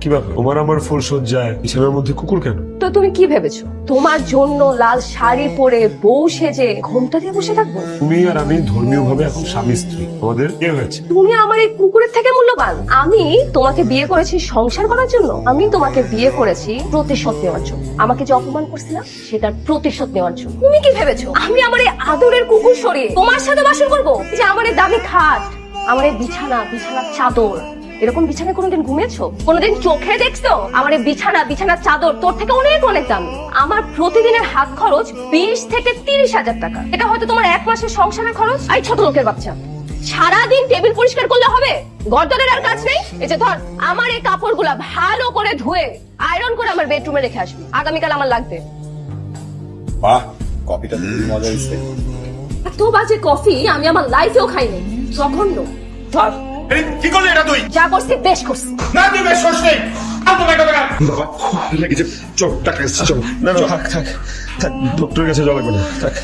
কি ব্যাপার, তোমার আমার ফুল সজ্জায় বিছানার মধ্যে কুকুর কেন? তো তুমি কি ভেবেছো তোমার জন্য লাল শাড়ি পরে বউ সেজে ঘোমটা দিয়ে বসে থাকবো? তুমি আর আমি ধর্মীয় ভাবে এখন স্বামী স্ত্রী, আমাদের বিয়ে হয়েছে। তুমি আমার এই কুকুরের থেকে মূল্যবান। আমি তোমাকে বিয়ে করেছি সংসার করার জন্য, আমি তোমাকে বিয়ে করেছি প্রতিশোধ নেওয়ার জন্য। আমাকে যে অপমান করছিলাম সেটার প্রতিশোধ নেওয়ার জন্য। তুমি কি ভেবেছো আমি আমার এই আদরের কুকুর সরিয়ে তোমার সাথে বাসর করবো? যে আমার এই দামি খাট, আমার এই বিছানার চাদর, এরকম বিছানায় কোনোদিন ঘুমিয়েছো? কোনোদিন চোখে দেখছো? আমার এই বিছানার চাদর তোর থেকে অনেক অনেক দামি। আমার প্রতিদিনের হাত খরচ 20 থেকে 30,000 টাকা। এটা হয়তো তোমার এক মাসের সংসারের খরচ। এই ছোট লোকের বাচ্চা, সারাদিন টেবিল পরিষ্কার করলে হবে? গর্দনের আর কাজ নেই? এই যে ধর, আমার এই কাপড়গুলা ভালো করে ধুয়ে আয়রন করে আমার বেডরুমে রেখে আসবি, আগামীকাল আমার লাগবে। বাহ, কফিটা তো মজা হয়েছে। এত বাজে কফি আমি আমার লাইফেও খাইনি। জঘন্য। ধর, কি করলি এটা তুই? যা করছি বেশ করছি। না তুই বেশ করছিস নাই। আলতো টাকা টাকা বাবা লেগেছে, চল টাকা এসছে, চল। না না থাক থাক থাক, ডক্টরের কাছে যাওয়া লাগবে না, থাক।